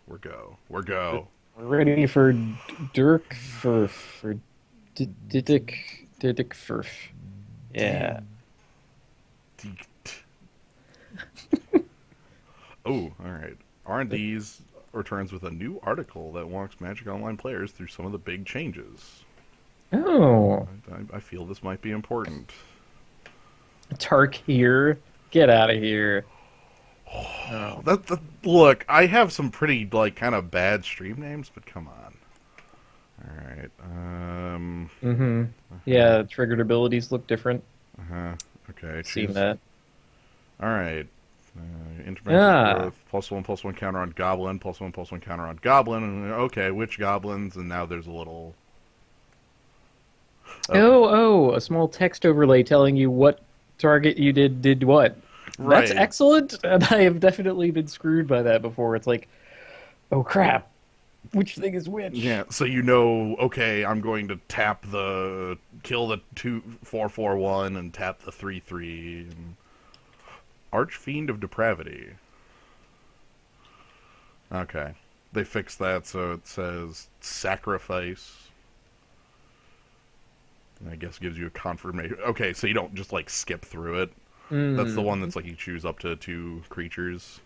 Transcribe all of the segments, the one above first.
We're go. We're ready for Dirk for Didic Furf. Yeah. Oh, all right. R&D's returns with a new article that walks Magic Online players through some of the big changes. Oh. I feel this might be important. Tarkir. Get out of here. Oh. Look, I have some pretty, kind of bad stream names, but come on. All right. Yeah, triggered abilities look different. Okay. Seen that. All right. Intervention growth, +1/+1 counter on Goblin, +1/+1 counter on Goblin. And, okay, which Goblins? And now there's a little... A small text overlay telling you what target you did what. Right. That's excellent, and I have definitely been screwed by that before. It's like, oh crap, which thing is which? Yeah, so okay, I'm going to kill the 2/4/4/1 and tap the 3/3. Archfiend of Depravity. Okay, they fixed that, so it says sacrifice. I guess gives you a confirmation. Okay, so you don't just skip through it. That's the one that's you choose up to 2 creatures.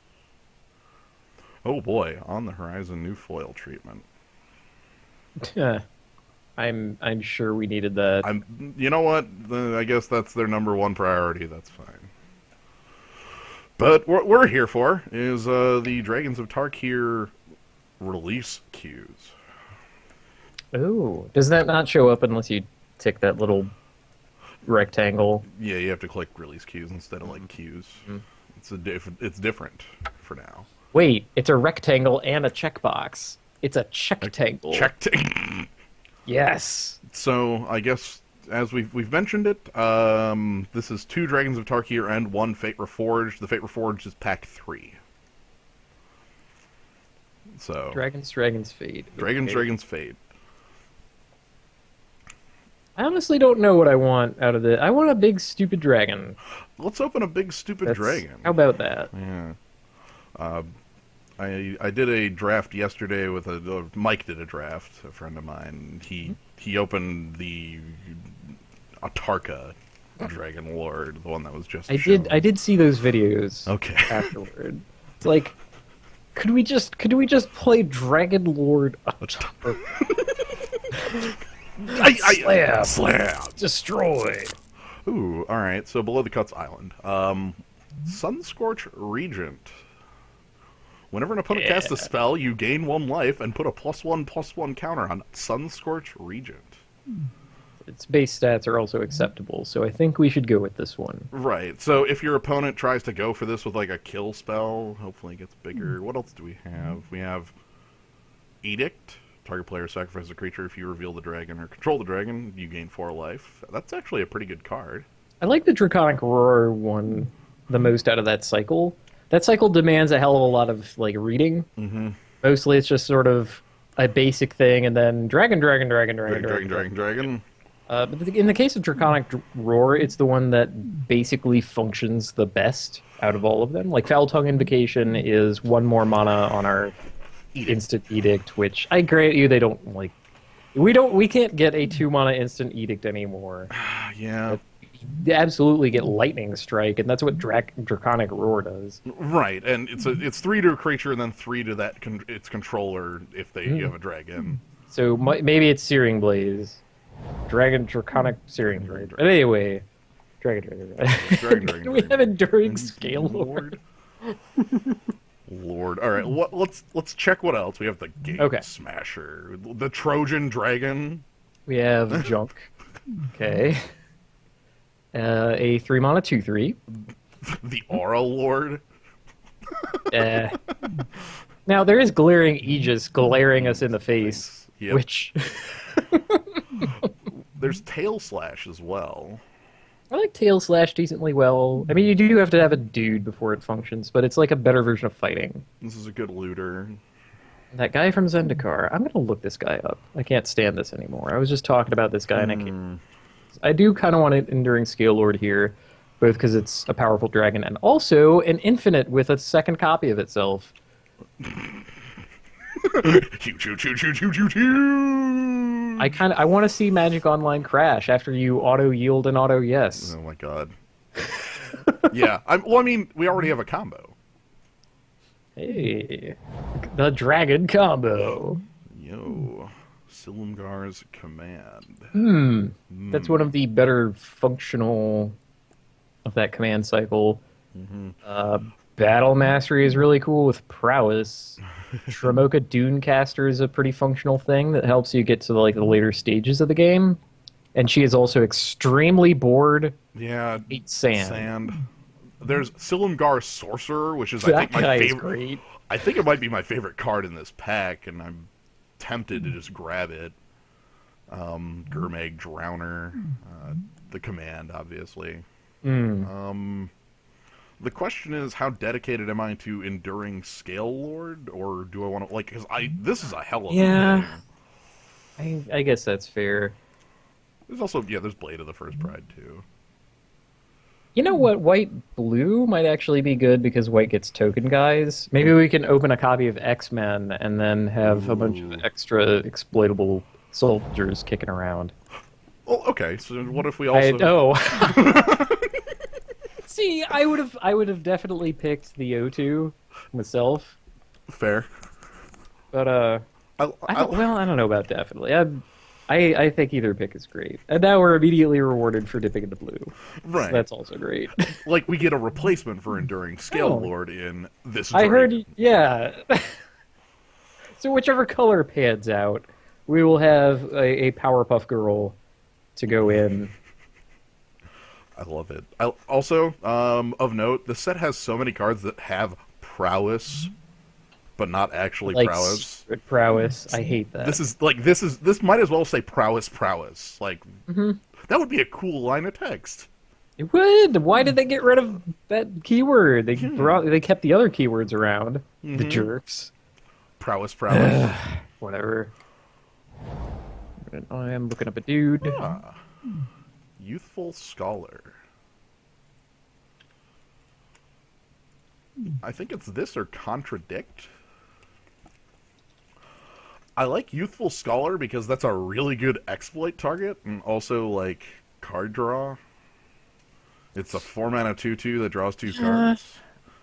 Oh boy, on the horizon, new foil treatment. I'm sure we needed that. You know what? I guess that's their #1 priority. That's fine. But what we're here for is the Dragons of Tarkir release queues. Oh, does that not show up unless you tick that little rectangle? Yeah, you have to click release queues instead of queues. It's different for now. Wait, it's a rectangle and a checkbox. It's a checktangle. Yes. So I guess as we've mentioned it, this is 2 Dragons of Tarkir and 1 Fate Reforged. The Fate Reforged is pack 3. So Dragons Fade. Dragons Fade. I honestly don't know what I want out of it. I want a big stupid dragon. Let's open a big stupid dragon. How about that? Yeah. I did a draft yesterday with Mike did a draft, a friend of mine. He opened the Atarka Dragon Lord, the one that was just shown. I did see those videos. Okay. Afterward. It's like, could we just play Dragon Lord Atarka? Slam! Destroy! Ooh, alright, so Below the Cuts Island. Sunscorch Regent. Whenever an opponent casts a spell, you gain 1 life and put a +1/+1 counter on Sunscorch Regent. Its base stats are also acceptable, so I think we should go with this one. Right, so if your opponent tries to go for this with a kill spell, hopefully it gets bigger. What else do we have? We have Edict. Target player sacrifices a creature. If you reveal the dragon or control the dragon, you gain 4 life. That's actually a pretty good card. I like the Draconic Roar one the most out of that cycle. That cycle demands a hell of a lot of reading. Mm-hmm. Mostly it's just sort of a basic thing, and then dragon. But in the case of Draconic Roar, it's the one that basically functions the best out of all of them. Foul Tongue Invocation is 1 more mana on our instant edict, which I grant you they don't we can't get a 2 mana instant edict anymore. Yeah. They absolutely get lightning strike, and that's what Draconic Roar does. Right, and it's 3 to a creature and then 3 to its controller if you have a dragon. So maybe it's Searing Blaze. Draconic Searing Blaze. Anyway, Dragon. Can we have Enduring Scale Lord? Lord. All right, let's check what else. We have the Game Smasher, the Trojan Dragon. We have Junk. Okay. A 3 mana 2/3. The Aura Lord. Now there is Glaring Aegis glaring us in the face, which there's Tail Slash as well. I like Tail Slash decently well. I mean, you do have to have a dude before it functions, but it's a better version of fighting. This is a good looter. That guy from Zendikar. I'm gonna look this guy up. I can't stand this anymore. I was just talking about this guy, and I do kind of want an Enduring Scale Lord here, both because it's a powerful dragon and also an infinite with a second copy of itself. Choo choo choo choo choo choo choo. I want to see Magic Online crash after you auto yield and auto yes. Oh my god. Yeah, well, I mean, we already have a combo. Hey, the dragon combo. Yo, Silumgar's command. That's one of the better functional of that command cycle. Battle Mastery is really cool with prowess. Shramoka Dunecaster is a pretty functional thing that helps you get to the later stages of the game. And she is also extremely bored. Yeah, Eat sand. There's Silumgar Sorcerer, which is That I think my guy is favorite. great. I think it might be my favorite card in this pack, and I'm tempted to just grab it. Gurmag Drowner, the command, obviously. The question is, how dedicated am I to Enduring Scale Lord, or do I want to because this is a hell of a thing. I guess that's fair. There's also there's Blade of the First Pride too. You know what? White-blue might actually be good because white gets token guys. Maybe we can open a copy of X-Men and then have a bunch of extra exploitable soldiers kicking around. Well, okay. So what if we also? See, I would have definitely picked the O2 myself. Fair. But I don't know about definitely. I think either pick is great. And now we're immediately rewarded for dipping into blue. Right. So that's also great. Like, we get a replacement for Enduring Scale Lord in this I heard, dragon. yeah. So whichever color pans out, we will have a Powerpuff Girl to go in. I love it. Also, of note, the set has so many cards that have prowess, but not actually prowess. Prowess. I hate that. This might as well say prowess. Like, that would be a cool line of text. It would. Why did they get rid of that keyword? They kept the other keywords around. The jerks. Prowess. Whatever. I am looking up a dude. Youthful Scholar. I think it's this or Contradict. I like Youthful Scholar because that's a really good exploit target, and also, card draw. It's a 4-mana 2/2 that draws 2 cards.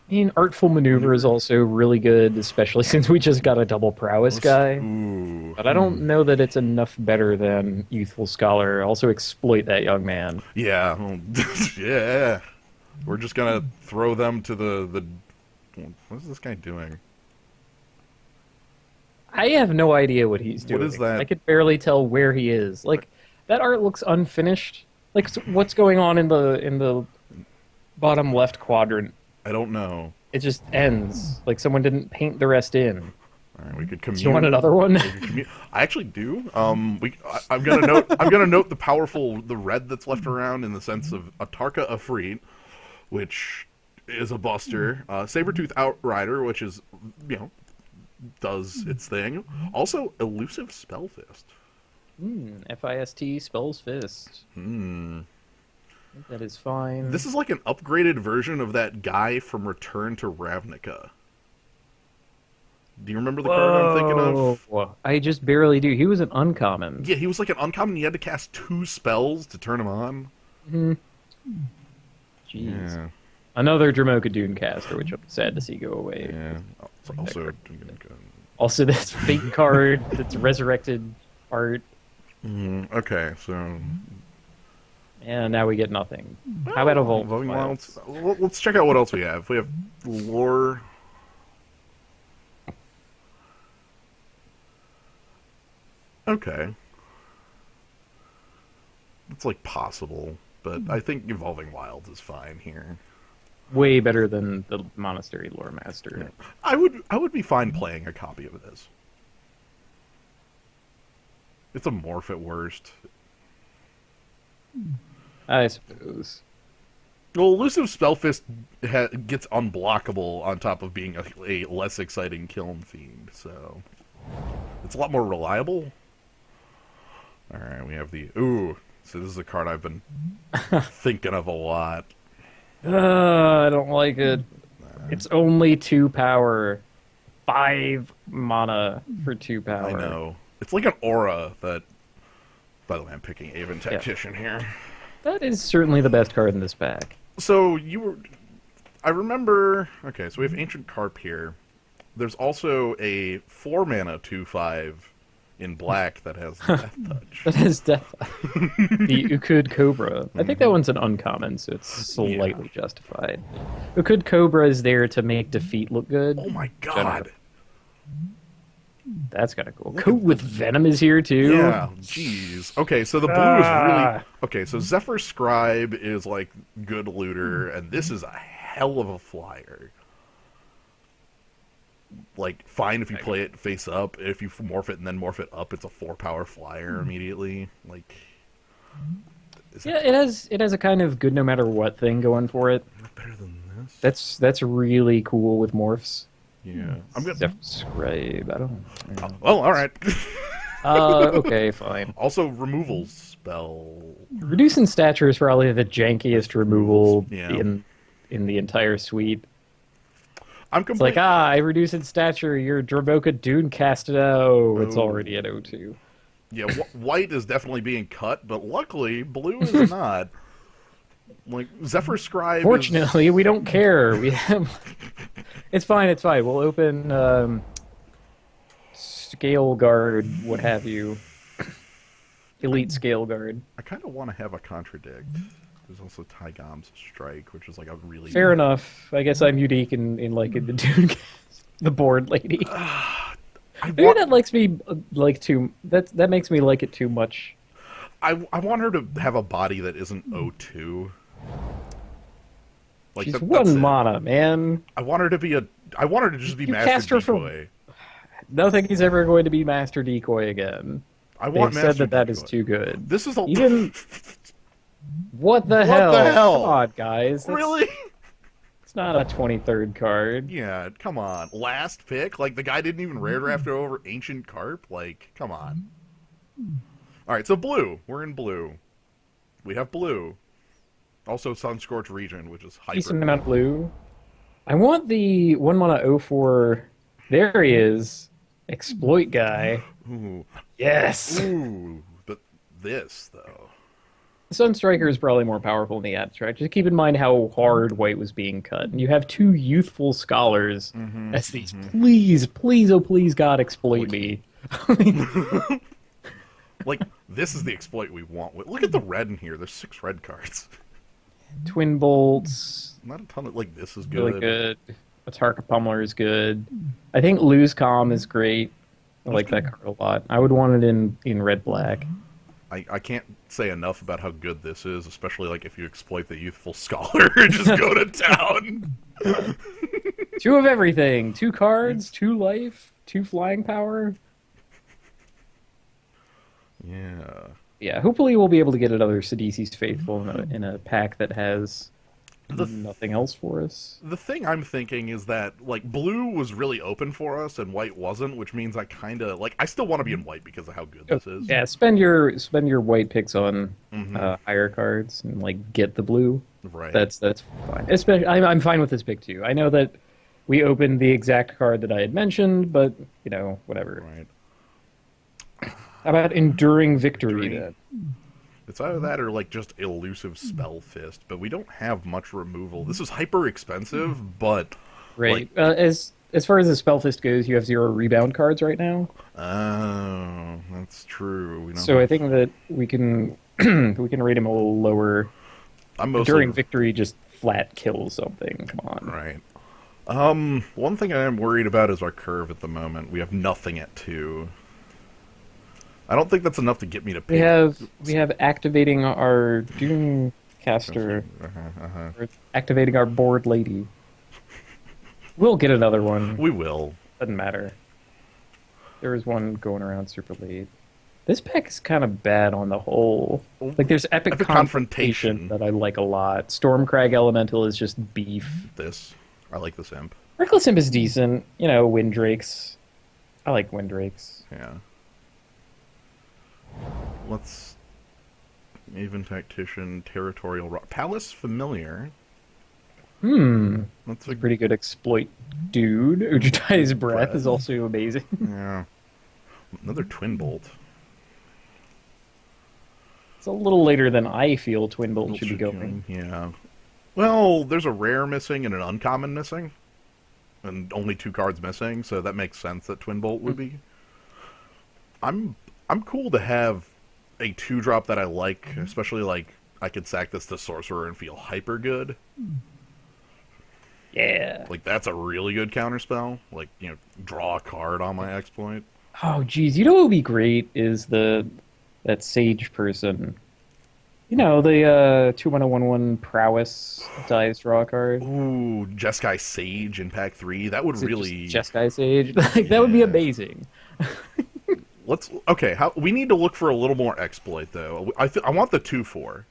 I mean, Artful Maneuver is also really good, especially since we just got a double prowess guy. Ooh. But I don't know that it's enough better than Youthful Scholar. Also exploit that young man. Yeah. Yeah. We're just gonna throw them to the... What is this guy doing? I have no idea what he's doing. What is that? I could barely tell where he is. That art looks unfinished. What's going on in the bottom left quadrant? I don't know. It just ends. Someone didn't paint the rest in. All right, we could commute. Do you want another one? I actually do. I'm gonna note the red that's left around in the sense of a Tarka Afreet, which is a buster. Sabertooth Outrider, which is does its thing. Also, Elusive Spellfist. FIST Spells Fist. That is fine. This is like an upgraded version of that guy from Return to Ravnica. Do you remember the card I'm thinking of? I just barely do. He was an uncommon. Yeah, he was like an uncommon. You had to cast 2 spells to turn him on. Jeez. Yeah. Another Dramoka Dunecaster, which I'm sad to see go away. Yeah. Also, this fake card that's resurrected art. Okay, so... And now we get nothing. How about Evolving Wilds? Let's check out what else we have. We have Lore. Okay. It's possible, but I think Evolving Wilds is fine here. Way better than the Monastery Lore Master. Yeah. I would be fine playing a copy of this. It's a morph at worst. I suppose. Well, Elusive Spellfist gets unblockable on top of being a less exciting Kiln Fiend, so it's a lot more reliable. Alright, we have the... Ooh, so this is a card I've been thinking of a lot. I don't like it. It's only 2 power. 5 mana for 2 power. I know. It's like an aura that... By the way, I'm picking Avon Tactician here. That is certainly the best card in this pack. So, I remember... Okay, so we have Ancient Carp here. There's also a 4-mana 2/5 in black that has Death Touch. That has Death The Ukud Cobra. I think that one's an uncommon, so it's slightly justified. Ukud Cobra is there to make defeat look good. Oh my god! That's kind of cool. Coat with Venom is here, too. Yeah, jeez. Okay, so the blue is really... Okay, so Zephyr Scribe is, like, good looter, and this is a hell of a flyer. Like, fine if you play it face up. If you morph it and then morph it up, it's a 4-power flyer immediately. Like... Yeah, it has a kind of good no matter what thing going for it. Better than this? That's really cool with morphs. Yeah. I'm gonna... Zephyr Scribe, I don't know. Well, alright. Okay, fine. Also, removal spell. Reducing stature is probably the jankiest removal Yeah. in the entire suite. I'm It's like, I reduce in stature, your Draboka Dune cast it out. It's already at 0-2. Yeah, white is definitely being cut, but luckily, blue is not. Like, Zephyr Scribe Fortunately, we don't care. We have... It's fine, it's fine. We'll open Scale Guard, what have you. Elite Scale Guard. I kind of want to have a Contradict. There's also Tygam's Strike, which is like a really... Fair enough. I guess I'm unique in liking the Dune the board lady. Maybe that likes me like too... That makes me like it too much. I want her to have a body that isn't 0-2. Like, She's 1 mana, man. I want her to be I want her to just be You Master cast her Decoy. Nothing is ever going to be Master Decoy again. I want They've Master said that Decoy. is too good. This is a... Even... What the hell? What the hell? Come on, guys. Really? It's not a 23rd card. Yeah, come on. Last pick? Like, the guy didn't even rare draft over Ancient Carp? Like, come on. Alright, so blue. We're in blue. We have blue. Also Sunscorched Region, which is hyper. Decent amount of blue. I want the 1 mana 04. There he is. Exploit guy. Ooh. Yes! Ooh. But this, though. Sunstriker is probably more powerful in the abstract. Just keep in mind how hard white was being cut. And you have 2 youthful scholars as these, please, please, oh please, God, exploit me. Like, this is the exploit we want. Look at the red in here. There's 6 red cards. Twin Bolts. Not a ton of... Like, this is good. Really good. Atarka Pummeler is good. I think Lose Calm is great. I like that card a lot. I would want it in red-black. I can't say enough about how good this is, especially like if you exploit the youthful scholar and just go to town. 2 of everything. 2 cards, 2 life, 2 flying power. Yeah. Yeah, hopefully we'll be able to get another Sidisi's Faithful in a pack that has nothing else for us. The thing I'm thinking is that, like, blue was really open for us and white wasn't, which means I kind of, like, I still want to be in white because of how good this is. Yeah, spend your white picks on higher cards and, like, get the blue. Right. That's fine. Especially, I'm fine with this pick, too. I know that we opened the exact card that I had mentioned, but, you know, whatever. Right. How about Enduring Victory, then? It's either that or, like, just Elusive Spell Fist, but we don't have much removal. This is hyper expensive, but... Right. Like, As far as the Spellfist goes, you have 0 rebound cards right now. Oh, that's true. We don't So I think that we can we can rate him a little lower. I'm mostly... Enduring Victory just flat kills something. Come on. Right. One thing I am worried about is our curve at the moment. We have nothing at 2. I don't think that's enough to get me to pay. We have activating our Doom Caster. Or activating our Board Lady. We'll get another one. We will. Doesn't matter. There was one going around super late. This pack is kind of bad on the whole. Like, there's Epic Confrontation that I like a lot. Stormcrag Elemental is just beef. I like this imp. Reckless Imp is decent. You know, Windrakes. I like Windrakes. Yeah. Let's... Even Tactician, Territorial... Palace Familiar. That's A pretty good exploit dude. Ujutai's breath is also amazing. yeah. Another Twin Bolt. It's a little later than I feel Twin Bolt should be going. Yeah. Well, there's a rare missing and an uncommon missing, and only 2 cards missing, so that makes sense that Twin Bolt would be. I'm cool to have a 2-drop that I like, especially like I could sack this to Sorcerer and feel hyper good. Yeah. Like that's a really good counterspell. Like, draw a card on my exploit. Oh, geez. You know what would be great is that Sage person. You know, the 2-1/1/1 prowess dies draw card. Ooh, Jeskai Sage in pack 3. That would really Jeskai Sage. Like that would be amazing. Okay, we need to look for a little more exploit though. I want the 2/4.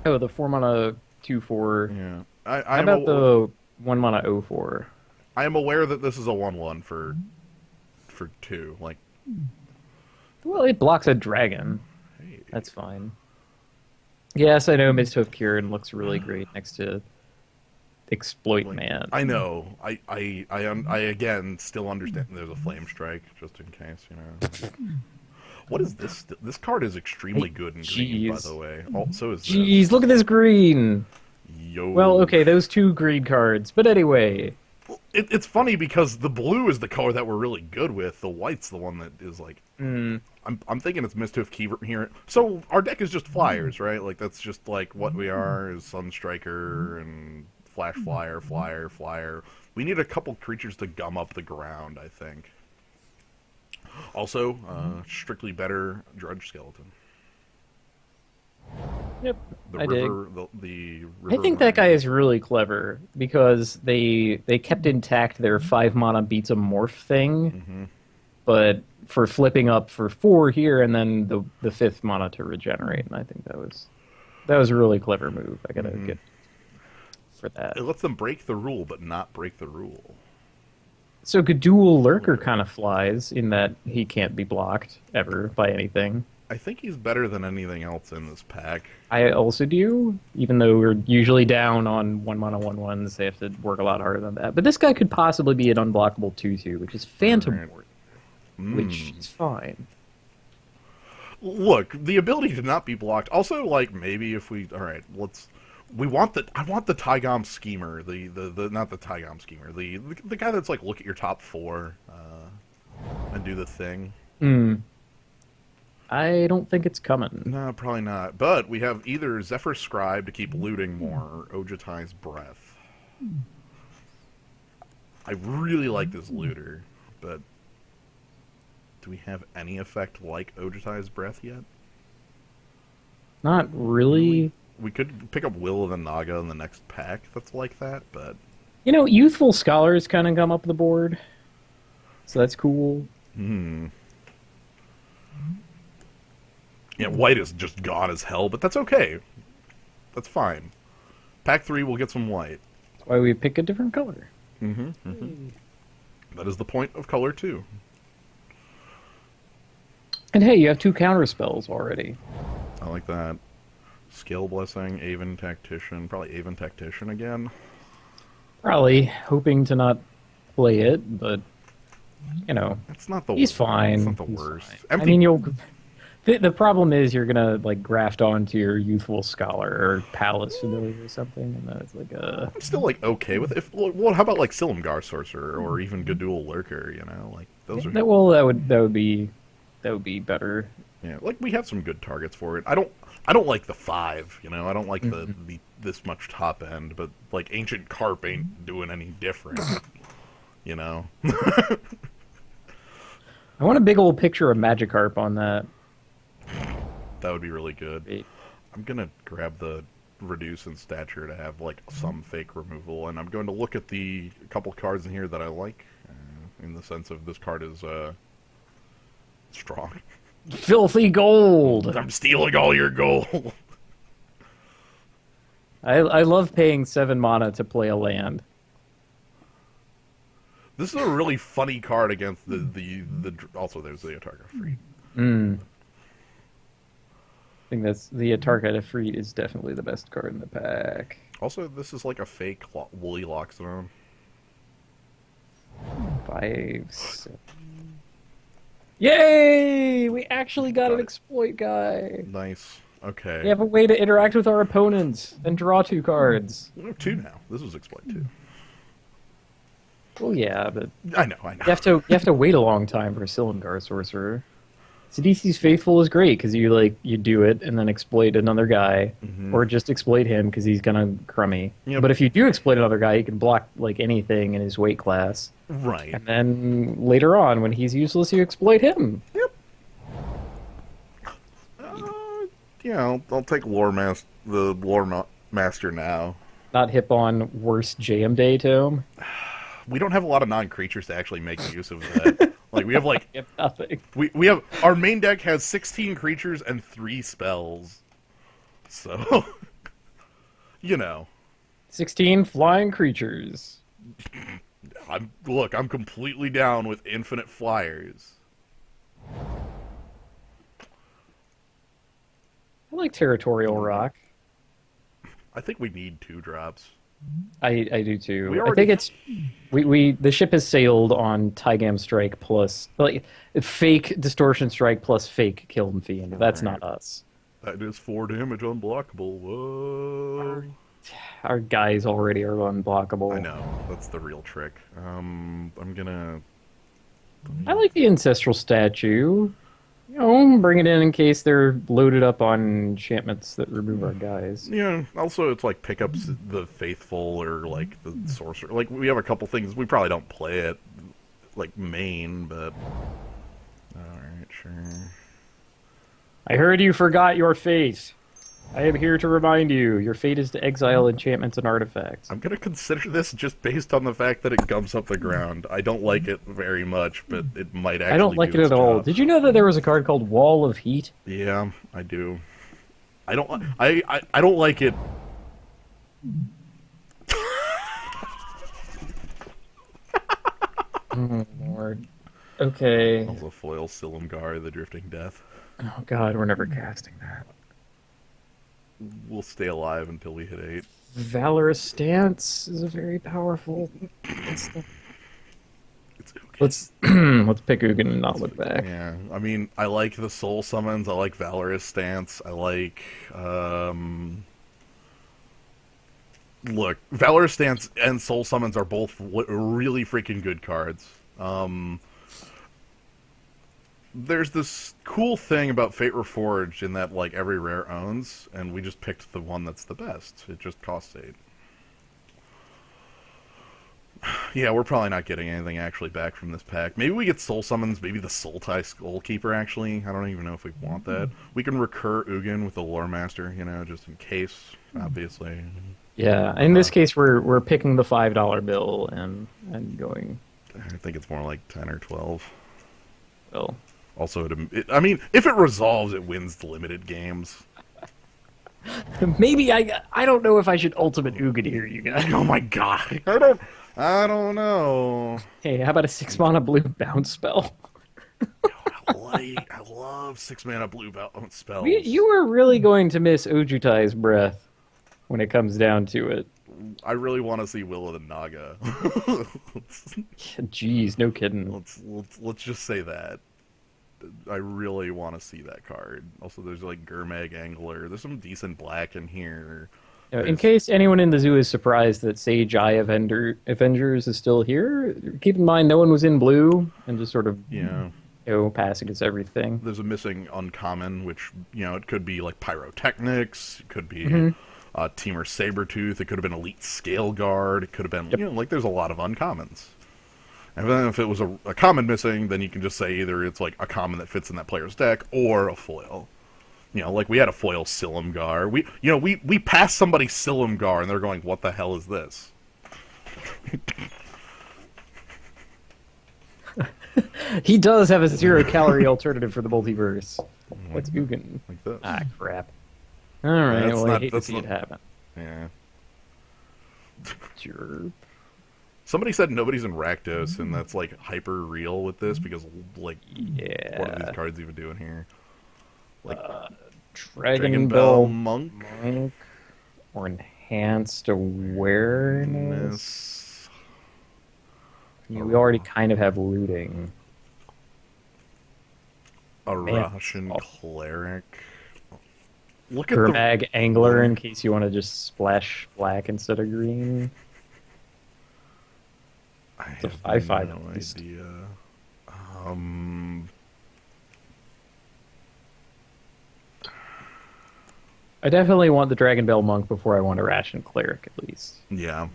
Oh, the 4-mana 2/4. Yeah. How about the 1-mana 0/4? I am aware that this is a 1/1 for 2. Like, Well, it blocks a dragon. hey. That's fine. Yes, I know Misthof Kieran looks really great next to Exploit Man. I know. I again still understand there's a Flame Strike, just in case, What is this? This card is extremely good in green, by the way. So is this. Jeez, look at this green! Yo. Well, okay, those 2 green cards. But anyway. It's funny because the blue is the color that we're really good with. The white's the one that is like... I'm thinking it's Misthof Kieran here. So our deck is just Flyers, right? Like that's just like what we are is Sunstriker and Flash Flyer, Flyer, Flyer. We need a couple creatures to gum up the ground, I think. Also, strictly better Drudge Skeleton. Yep, The I river, dig. the I river think that guy is really clever because they kept intact their 5-mana beats a morph thing, but for flipping up for 4 here and then the 5th mana to regenerate, and I think that was a really clever move. I gotta get for that. It lets them break the rule, but not break the rule. So Gadul Lurker kind of flies in that he can't be blocked ever by anything. I think he's better than anything else in this pack. I also do, even though we're usually down on 1-mana 1/1s, they have to work a lot harder than that. But this guy could possibly be an unblockable 2/2, which is Phantom Ward, which is fine. Look, the ability to not be blocked. Also, like maybe if I want the Tygom Schemer, the not the Tygom Schemer, the guy that's like look at your top 4 and do the thing. I don't think it's coming. No, probably not. But we have either Zephyr Scribe to keep looting more, or Ojutai's Breath. I really like this looter, but do we have any effect like Ojutai's Breath yet? Not really. We could pick up Will of the Naga in the next pack that's like that, but... You know, Youthful Scholars kind of come up the board, so that's cool. Yeah, white is just gone as hell, but that's okay. That's fine. Pack 3 will get some white. That's why we pick a different color. That is the point of color 2. And hey, you have 2 counter spells already. I like that. Skill Blessing, Aven Tactician, probably Aven Tactician again. Probably hoping to not play it, but It's not the he's fine. It's not the He's worst. fine. I mean, the problem is you're gonna like graft onto your Youthful Scholar or Palace Familiar or something, and that's like I'm still like okay with it. Well, how about like Silumgar Sorcerer or even Gadul Lurker? Like those are that would be better. Yeah, like we have some good targets for it. I don't like the 5. I don't like the this much top end, but like Ancient Carp ain't doing any different. I want a big old picture of Magikarp on that. That would be really good. Great. I'm gonna grab the reduce in stature to have like some fake removal, and I'm going to look at the couple cards in here that I like, in the sense of this card is strong. Filthy gold. I'm stealing all your gold. I love paying 7 mana to play a land. This is a really funny card against the also there's the Tarkir Freed. I think that's the Tarkir Freed is definitely the best card in the pack. Also, this is like a fake woolly lockstone. 5, 7. Yay! We actually got an Got it. exploit guy. Nice. Okay. We have a way to interact with our opponents and draw 2 cards. We have 2 now. This was exploit 2. Well, yeah, but I know. you have to wait a long time for a Silumgar Sorcerer. Sidisi's Faithful is great because you do it and then exploit another guy, or just exploit him because he's kind of crummy. Yep. But if you do exploit another guy, he can block like anything in his weight class. Right. And then later on, when he's useless, you exploit him. Yep. Yeah, I'll take the lore master now. Not hip on worst JM Day tome. We don't have a lot of non-creatures to actually make use of that. Like we have like Yep, nothing. we have our main deck has 16 creatures and 3 spells. So you know, 16 flying creatures. I'm completely down with infinite flyers. I like Territorial Rock. I think we need 2 drops. I do too. We I already- think it's the ship has sailed on Tygam Strike plus like fake Distortion Strike plus fake Kiln Fiend. That's not us. That is 4 damage unblockable. Whoa. Our guys already are unblockable. I know. That's the real trick. I'm gonna... I like the Ancestral Statue. You know, bring it in case they're loaded up on enchantments that remove our guys. Yeah, also it's like pickups the Faithful or like the Sorcerer. Like we have a couple things, we probably don't play it like main, but... Alright, sure. I heard you forgot your fate. I am here to remind you. Your fate is to exile enchantments and artifacts. I'm gonna consider this just based on the fact that it gums up the ground. I don't like it very much, but it might actually I don't like do it its at all. job. Did you know that there was a card called Wall of Heat? Yeah, I do. I don't like it. Oh, Lord. Okay. Also foil Silumgar, the Drifting Death. Oh, God, we're never casting that. We'll stay alive until we hit 8. Valorous Stance is a very powerful... It's okay. Let's let's pick Ugin and not look back. Yeah, I mean, I like the Soul Summons, I like Valorous Stance, I like, Look, Valorous Stance and Soul Summons are both really freaking good cards. There's this cool thing about Fate Reforged in that, like, every rare owns, and we just picked the one that's the best. It just costs 8. Yeah, we're probably not getting anything actually back from this pack. Maybe we get Soul Summons, maybe the Sultai Skullkeeper, actually. I don't even know if we want that. We can recur Ugin with the Lore Master, you know, just in case, obviously. Yeah, in this case, we're picking the $5 bill and going. I think it's more like 10 or 12. Well, Also, I mean, if it resolves, it wins the limited games. maybe I don't know if I should Ultimate Ugin here, you guys. Oh my god. I don't know. Hey, how about a 6-mana blue bounce spell? I love 6-mana blue spells. You are really going to miss Ojutai's breath when it comes down to it. I really want to see Will of the Naga. Jeez, no kidding. Let's just say that. I really want to see that card. Also, there's like Gurmag Angler. There's some decent black in here. In case anyone in the zoo is surprised that Sage Eye Avengers is still here, keep in mind no one was in blue and just sort of pass against everything. There's a missing uncommon, which, you know, it could be like Pyrotechnics, it could be Teamer Sabretooth, it could have been Elite Scale Guard, it could have been, you know, like there's a lot of uncommons. And then if it was a common missing, then you can just say either it's like a common that fits in that player's deck or a foil. You know, like we had a foil Silumgar. We passed somebody Silumgar and they're going, what the hell is this? He does have a 0-calorie alternative for the multiverse. What's Ugin? Like this. Ah, crap. All right, That's well, not- I hate to that's see not- it happen. Yeah. Sure. Somebody said nobody's in Rakdos, and that's like hyper real with this because, like, Yeah. what are these cards even doing here? Like, Dragon Dragon Bell Bell Monk? Monk or enhanced awareness. Miss I mean, we already kind of have looting. a Man. Russian cleric. Look at Kermag Angler in case you want to just splash black instead of green. I a have 5/5 no at least. idea. I definitely want the Dragon Bell Monk before I want a Ration Cleric, at least. Yeah.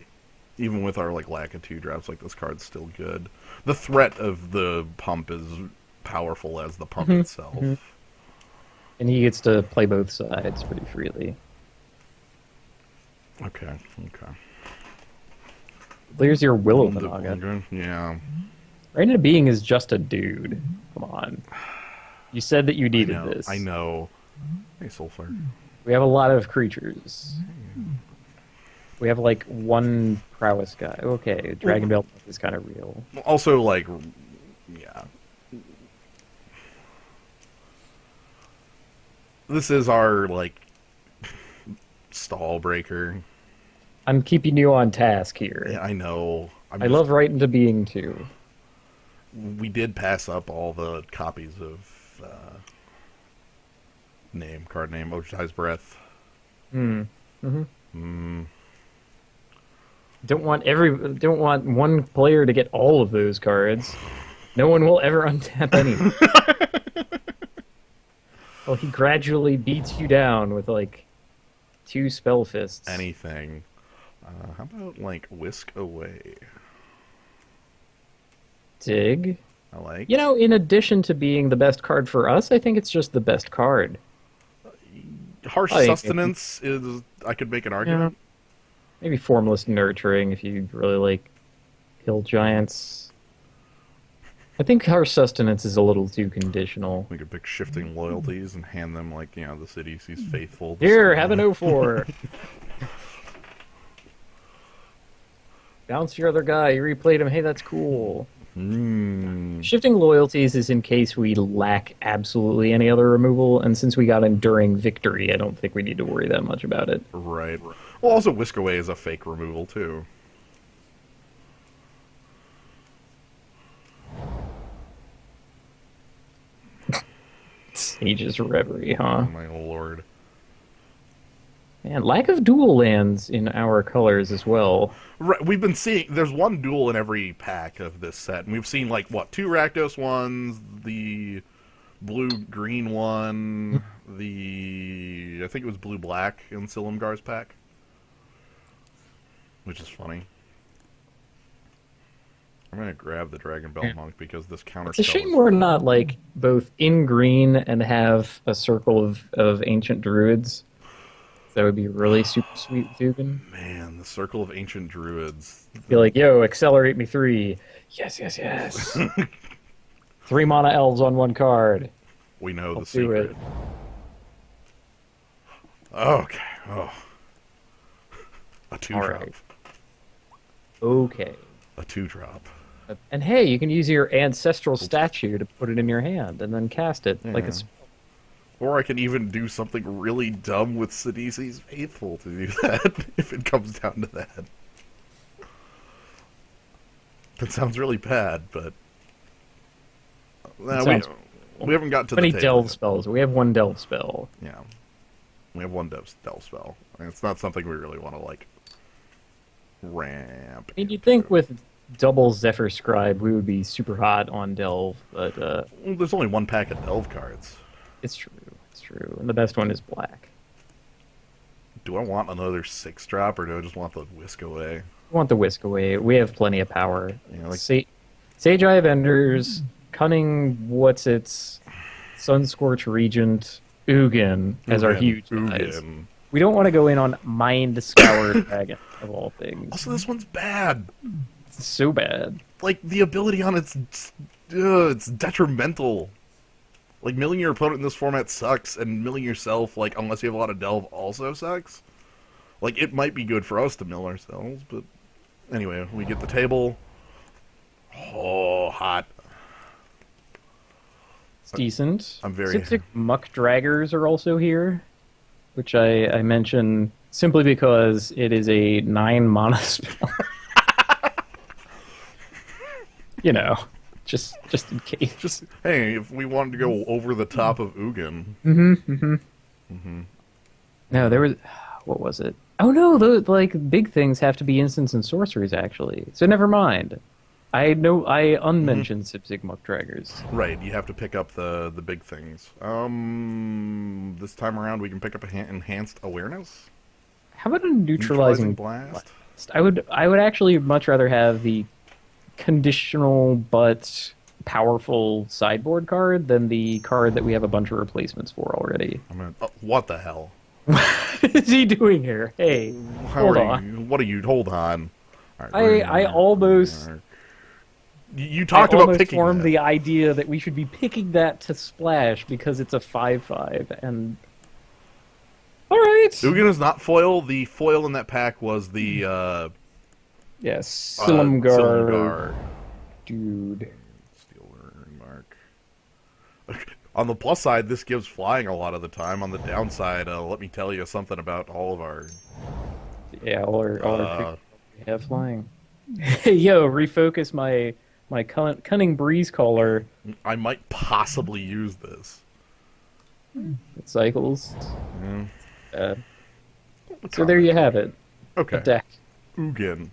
Even with our like lack of 2-drops, like this card's still good. The threat of the pump is powerful as the pump itself. And he gets to play both sides pretty freely. Okay. There's your Will of the Naga. Yeah. Right into Being is just a dude. Come on. You said that you needed this. I know. Hey, Sulfur. We have a lot of creatures. We have like one prowess guy. Okay, Dragon Bell is kind of real. Also, like, yeah. This is our, like, stall breaker. I'm keeping you on task here. Yeah, I know. I love Right into Being too. We did pass up all the copies of card name, Oshai's Breath. Don't want one player to get all of those cards. No one will ever untap any. Well, he gradually beats you down with like 2 spell fists. Anything. How about, like, Whisk Away? Dig. I like. You know, in addition to being the best card for us, I think it's just the best card. Harsh Sustenance is... I could make an argument. Maybe Formless Nurturing if you really like Hill Giants. I think Harsh Sustenance is a little too conditional. We could pick Shifting Loyalties and hand them, like, you know, the city sees faithful. Here, have an 04. Bounce your other guy. You replayed him. Hey, that's cool. Shifting Loyalties is in case we lack absolutely any other removal, and since we got Enduring Victory, I don't think we need to worry that much about it. Right. Well, also, Whisk Away is a fake removal, too. Sage's Reverie, huh? Oh, my lord. Man, lack of dual lands in our colors as well. Right, we've been seeing... There's one duel in every pack of this set, and we've seen, like, what, 2 Rakdos ones, the blue-green one, the... I think it was blue-black in Silumgar's pack. Which is funny. I'm gonna grab the Dragon Bell Monk because this counter It's a shame we're not, like, both in green and have a circle of ancient druids. That would be really super sweet with Ugin. Man, the Circle of Ancient Druids. Be like, yo, accelerate me 3. Yes. 3 mana elves on 1 card. We know I'll the secret. do it. Okay. Oh. A 2-drop. Right. Okay. A 2-drop. And hey, you can use your ancestral statue to put it in your hand and then cast it like a spell. Or I can even do something really dumb with Sidisi's Faithful to do that, if it comes down to that. That sounds really bad, but... we haven't got to the How many table delve yet. spells? We have 1 delve spell. Yeah. We have 1 delve spell. And it's not something we really want to, like, ramp. I mean, you'd think with double Zephyr Scribe, we would be super hot on delve, but Well, there's only 1 pack of delve cards. it's true. And the best one is black. Do I want another 6-drop, or do I just want the Whisk Away? We want the Whisk Away. We have plenty of power. Yeah, like- Sage Eye of Enders, Cunning, Sunscorch Regent, Ugin as our huge guys. Ugin. We don't want to go in on Mind Scour Dragon, of all things. Also, this one's bad. It's so bad. Like, the ability on it's detrimental. Like, milling your opponent in this format sucks, and milling yourself, like, unless you have a lot of delve, also sucks. Like, it might be good for us to mill ourselves, but... Anyway, we get the table. Oh, hot. It's decent. I'm very... Sipsic Muck Draggers are also here, which I mention simply because it is a 9 mana spell. You know, just in case. Just hey, if we wanted to go over the top of Ugin, No, there was. What was it? Oh no, the like big things have to be instants and sorceries actually. So never mind. I know I unmentioned Sipzig Draggers. right? You have to pick up the big things. This time around we can pick up a enhanced awareness, How about a neutralizing neutralizing blast. I would actually much rather have the conditional but powerful sideboard card than the card that we have a bunch of replacements for already. I mean, what the hell? What is he doing here? Hey, How hold are on. you? What are you? Hold on. All right, I almost You I talked about almost picking formed that. the idea that we should be picking that to splash because it's a 5/5 and all right. Ugin is not foil. The foil in that pack was the Yes, Silumgar, Silumgar. dude. Steel Mark. On the plus side, this gives flying a lot of the time. On the downside, let me tell you something about all of our. Yeah, all our creatures have flying. Hey, yo, refocus my cunning breeze caller. I might possibly use this. It cycles. Yeah. So there you have it. Okay. A deck. Ugin.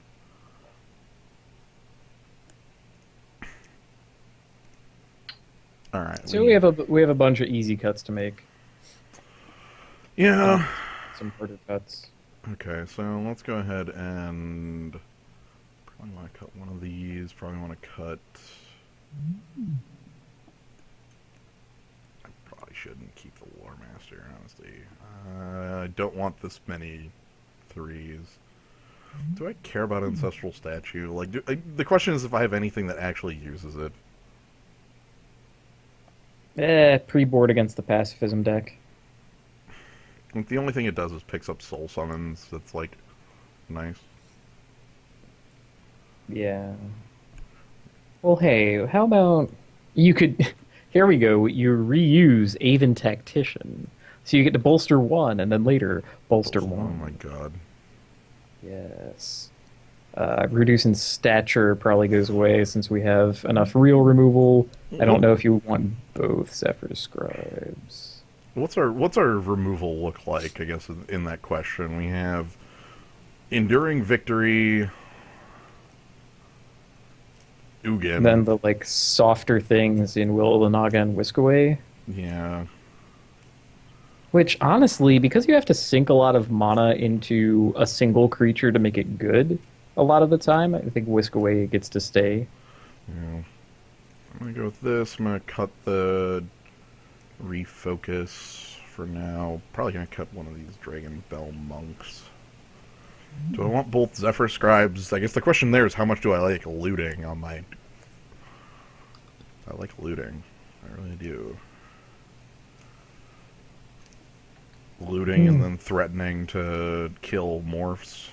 All right. So we have a bunch of easy cuts to make. Yeah. Some harder cuts. Okay, so let's go ahead and probably want to cut one of these. Probably want to cut. I probably shouldn't keep the War Master, honestly. I don't want this many threes. Do I care about Ancestral Statue? Like, the question is if I have anything that actually uses it. Pre-board against the pacifism deck. Like, the only thing it does is picks up Soul Summons. That's like nice. Yeah. Well, hey, how about you could? Here we go. You reuse Aven Tactician, so you get to bolster one, and then later bolster Oh one. my god. Yes. Reducing stature probably goes away since we have enough real removal. I don't know if you want both Zephyr Scribes. What's our removal look like? I guess in that question we have Enduring Victory, Ugin. And then the like softer things in Will o' the Naga and Whisk Away. Yeah. Which honestly, because you have to sink a lot of mana into a single creature to make it good, a lot of the time, I think Whisk Away gets to stay. Yeah. I'm gonna go with this. I'm gonna cut the refocus for now. Probably gonna cut one of these Dragon Bell monks. Do I want both Zephyr Scribes? I guess the question there is how much do I like looting on my... I like looting. I really do. Looting and then threatening to kill morphs.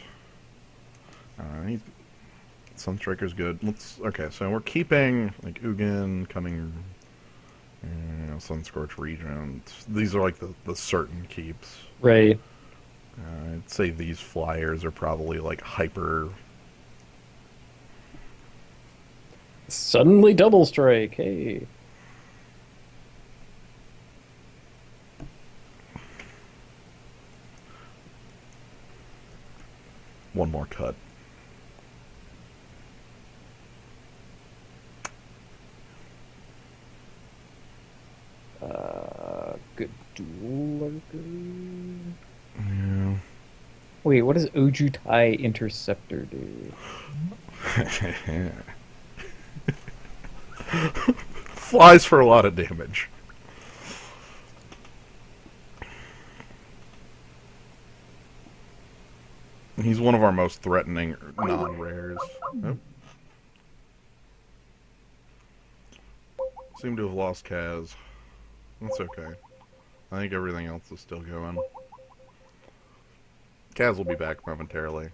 Sunstriker's good. Okay, so we're keeping like Ugin, Cunning, Sunscorch Regent. These are like the certain keeps. Right. I'd say these Flyers are probably like hyper. Suddenly double strike, hey. One more cut. Good dual lurker. Yeah. Wait, what does Ojutai Interceptor do? Flies for a lot of damage. He's one of our most threatening non-rares. Oh. Seem to have lost Kaz. That's okay. I think everything else is still going. Kaz will be back momentarily.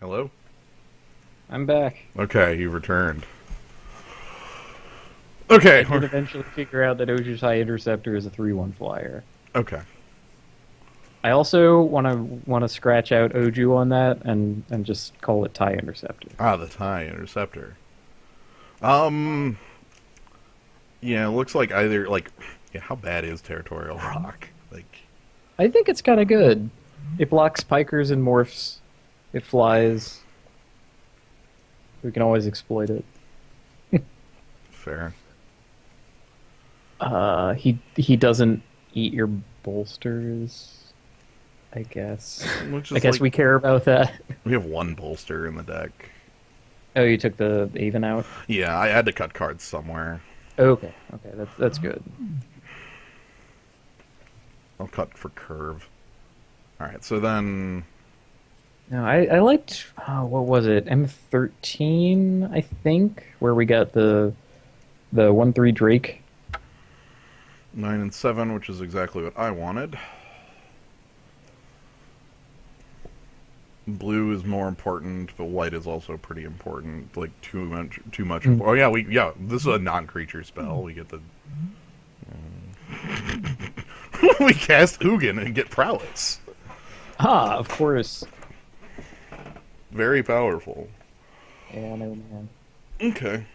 Hello? I'm back. Okay, you returned. I Okay. did eventually figure out that Oju's High Interceptor is a 3/1 flyer. Okay. I also want to scratch out Oju on that and just call it TIE Interceptor. Ah, the TIE Interceptor. Um, yeah, it looks like either, like, yeah, how bad is Territorial Rock? Like, I think it's kind of good. It blocks pikers and morphs. It flies. We can always exploit it. fair. He doesn't eat your bolsters, I guess. Which I is guess like, we care about that. we have one bolster in the deck. Oh, you took the Avon out? Yeah, I had to cut cards somewhere. Okay, that's good. I'll cut for curve. Alright, so then... No, I liked what was it? M13, I think, where we got the 1/3 Drake. 9 and 7, which is exactly what I wanted. Blue is more important, but white is also pretty important. Like too much. Oh yeah, this is a non-creature spell. We get the we cast Ugin and get prowess. Ah, of course. Very powerful. Yeah, no man. Okay.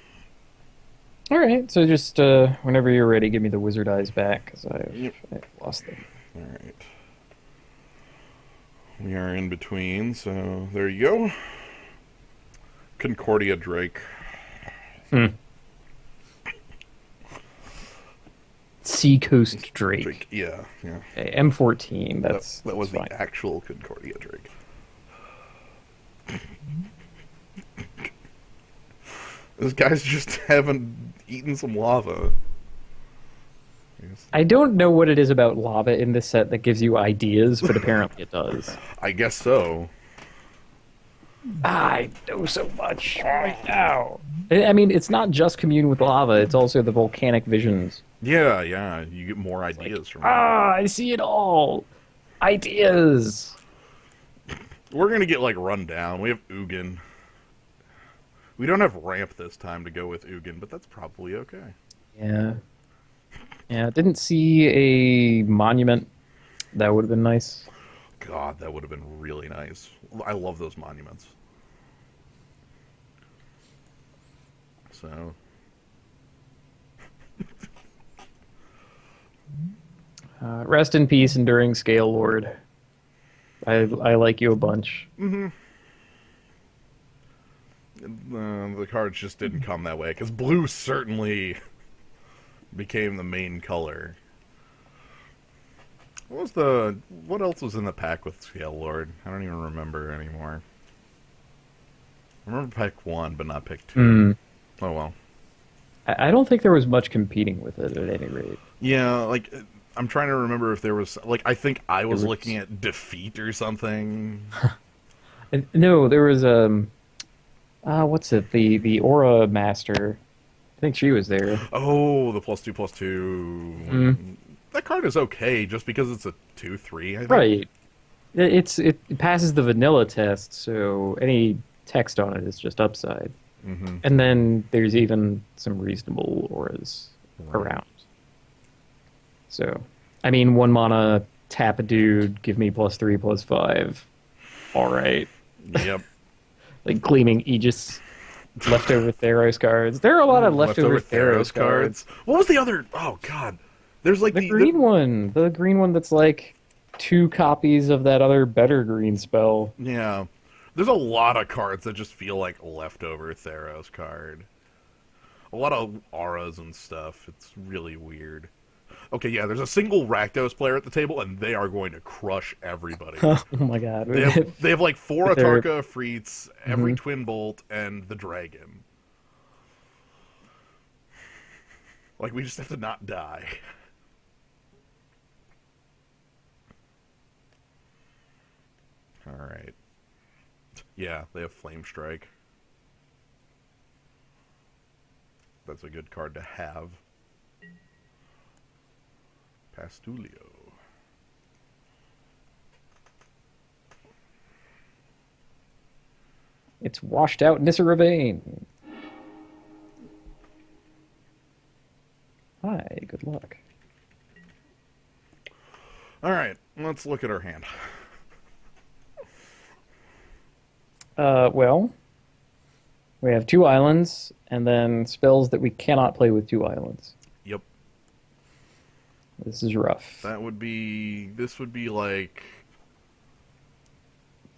All right, so just whenever you're ready, give me the wizard eyes back because I've lost them. All right. We are in between, so there you go. Concordia Drake. Seacoast Drake. Yeah. Okay, M14. That was fine. the actual Concordia Drake. Those guys just haven't eaten some lava. I don't know what it is about lava in this set that gives you ideas, but apparently it does. I guess so. I know so much right now. I mean, it's not just commune with lava; it's also the volcanic visions. Yeah, you get more ideas from that. I see it all. Ideas. We're gonna get, like, run down. We have Ugin. We don't have ramp this time to go with Ugin, but that's probably okay. Yeah. Yeah, didn't see a monument. That would have been nice. God, that would have been really nice. I love those monuments. So... Rest in peace, Enduring Scale Lord. I like you a bunch. The cards just didn't come that way, because blue certainly became the main color. What else was in the pack with Scale Lord? I don't even remember anymore. I remember pack 1, but not pack 2. Oh well. I don't think there was much competing with it at any rate. Yeah, like, I'm trying to remember if there was, like, I think I was looking at Defeat or something. No, there was what's it? The Aura Master. I think she was there. Oh, the +2/+2. That card is okay, just because it's a 2/3. I think. Right. It passes the vanilla test, so any text on it is just upside. And then there's even some reasonable auras around. So, I mean, 1 mana, tap a dude, give me +3/+5. All right. Yep. Like Gleaming Aegis, leftover Theros cards. There are a lot of leftover Theros cards. What was the other? Oh God, there's like The green one. The green one that's like 2 copies of that other better green spell. Yeah, there's a lot of cards that just feel like leftover Theros card. A lot of auras and stuff. It's really weird. Okay, yeah, there's a single Rakdos player at the table, and they are going to crush everybody. Oh my god. They have like 4 They're- Atarka Freets, every Twin Bolt, and the Dragon. Like, we just have to not die. Alright. Yeah, they have Flame Strike. That's a good card to have. Pastulio. It's washed out Nissa Ravane. Hi, good luck. All right, let's look at our hand. Well, we have 2 islands, and then spells that we cannot play with 2 islands. Yep. This is rough. That would be... This would be like...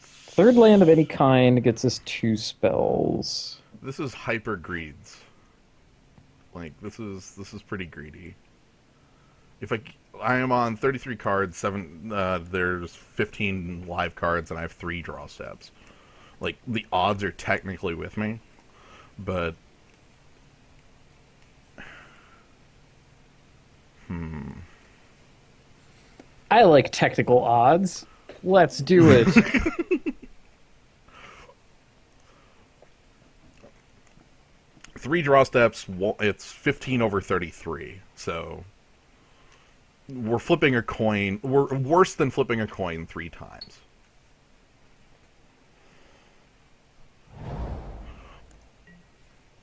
3rd land of any kind gets us 2 spells. This is hyper greeds. Like, this is pretty greedy. If I am on 33 cards, 7 there's 15 live cards, and I have 3 draw steps. Like, the odds are technically with me, but I like technical odds. Let's do it. 3 draw steps, it's 15 over 33, so we're flipping a coin. We're worse than flipping a coin 3 times.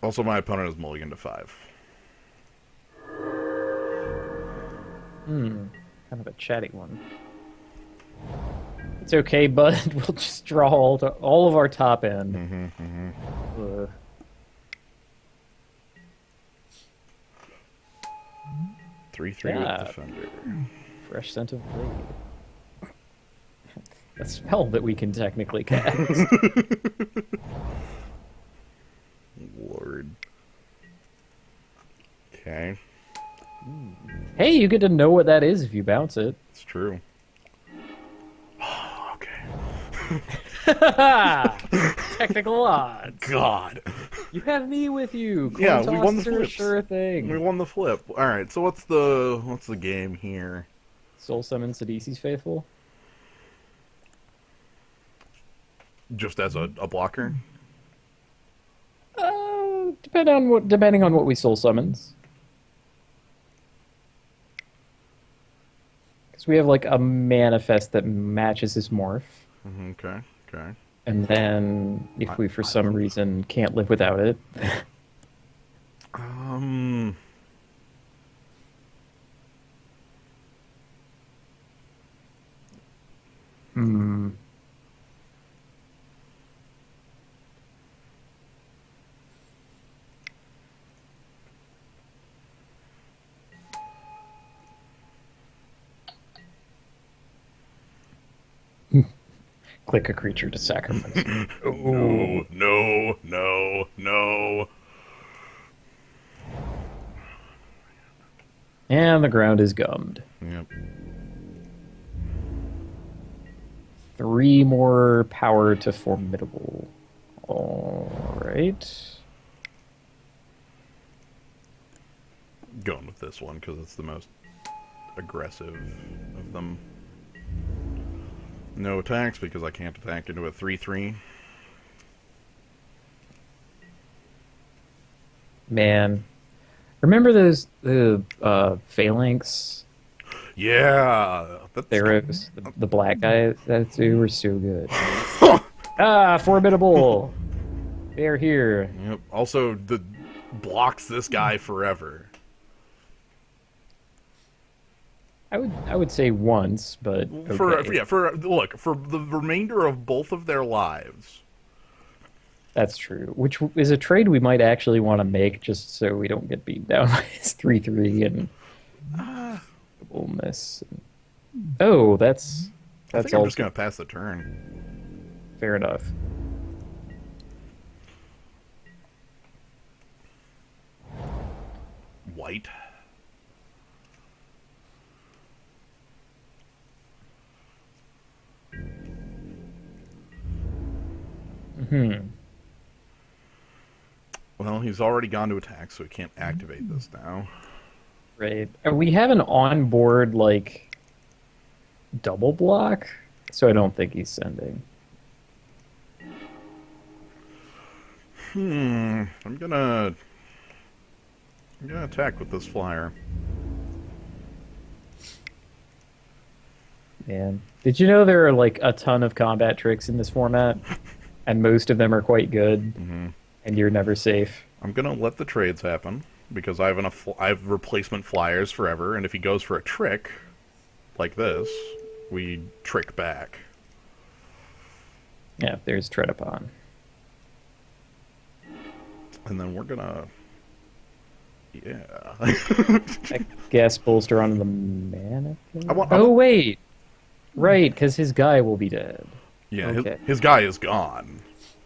Also, my opponent is mulligan to 5. Kind of a chatty one. It's okay, bud. We'll just draw all of our top end. 3/3 Yeah. with defender. Fresh scent of blade. A spell that we can technically cast. Lord. Okay, Hey, you get to know what that is if you bounce it. it's true. Okay. Technical odds. God. You have me with you. Coin Yeah, we won the tosses are a flips. sure thing. We won the flip. All right. So what's the game here? Soul summon Sidisi's faithful. Just as a blocker? Depending on what we soul summons. Because we have like a manifest that matches his morph. Okay. Okay. And then if we for some reason can't live without it. Click a creature to sacrifice. No, no, no, no. And the ground is gummed. Yep. 3 more power to formidable. Alright. Going with this one because it's the most aggressive of them. No attacks because I can't attack into a 3/3. Man. Remember the phalanx Yeah, that's Theros, the black guys? They were so good. Formidable! They're here. Yep. Also, the blocks this guy forever. I would say once, but okay. For the remainder of both of their lives. That's true. Which is a trade we might actually want to make just so we don't get beat down by his 3/3 and illness. Oh, that's I think I'm just gonna pass the turn. fair enough. White. Well, he's already gone to attack, so he can't activate this now. Right. And we have an onboard like double block, so I don't think he's sending. I'm gonna attack with this flyer. Man, did you know there are like a ton of combat tricks in this format? and most of them are quite good, Mm-hmm. and you're never safe. I'm gonna let the trades happen because I have replacement flyers forever, and if he goes for a trick like this, we trick back. Yeah, there's tread upon. And then we're gonna, yeah. I guess bolster onto the mannequin. I want- Oh wait, right, because his guy will be dead. Yeah, Okay. his guy is gone.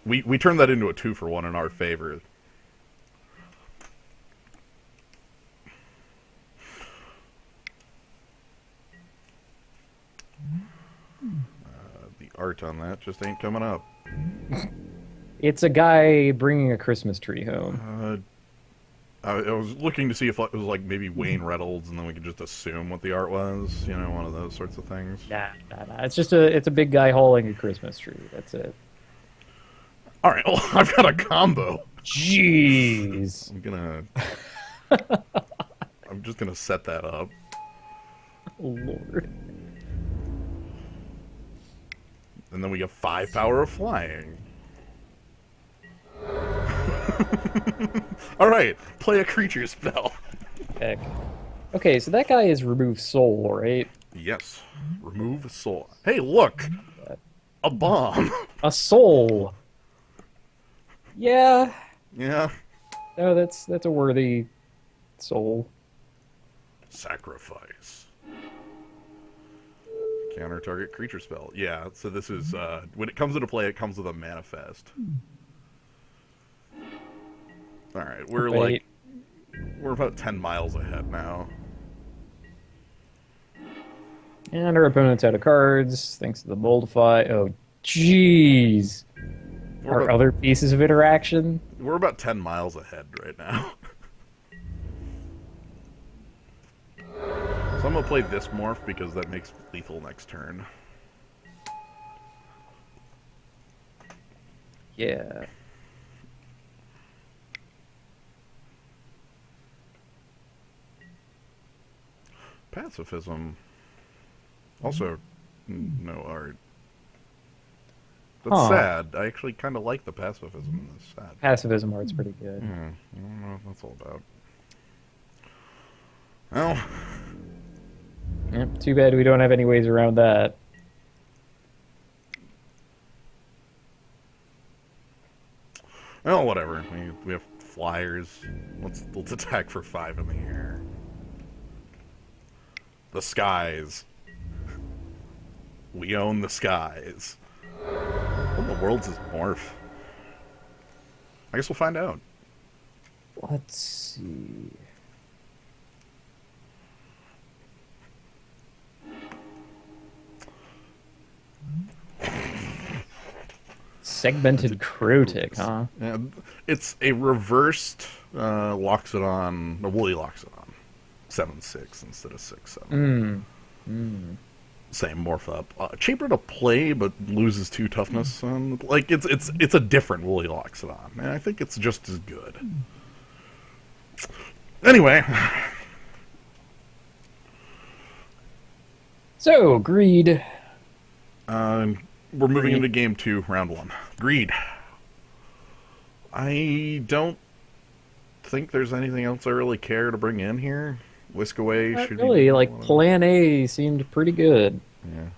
We turned that into a 2-for-1 in our favor. The art on that just ain't coming up. It's a guy bringing a Christmas tree home. I was looking to see if it was like maybe Wayne Reynolds, and then we could just assume what the art was. You know, one of those sorts of things. Nah. It's just it's a big guy hauling a Christmas tree. That's it. All right, well, I've got a combo. Jeez. I'm just gonna set that up. Lord. And then we get 5 power of flying. All right, play a creature spell. Heck. Okay, so that guy is remove soul, right? Yes, remove soul. Hey, look, a bomb. A soul. Yeah. Yeah. No, that's a worthy soul. Sacrifice. Counter target creature spell. Yeah, so this is when it comes into play, it comes with a manifest. All right, we're about 10 miles ahead now. And our opponent's out of cards, thanks to the Moldify. Oh, jeez. Our other pieces of interaction? We're about 10 miles ahead right now. So I'm going to play this morph because that makes lethal next turn. Yeah. Pacifism. Also, no art. That's Huh. sad. I actually kind of like the pacifism in this. Sad. Pacifism art's pretty good. I don't know what that's all about. Well, Yep, too bad we don't have any ways around that. well, whatever. We have flyers. Let's attack for 5 in the air. The skies. We own the skies. What in the world's his morph? I guess we'll find out. Let's see. Segmented Crotic, huh? Yeah, it's a reversed Loxodon, a woolly Loxodon. 7/6 instead of 6/7. Same morph up. Cheaper to play, but loses 2 toughness. Like it's a different woolly Loxodon, and I think it's just as good. Anyway, So, greed. we're moving into game 2, round 1. Greed. I don't think there's anything else I really care to bring in here. Whisk away Not should really, be like, Plan A seemed pretty good. Yeah.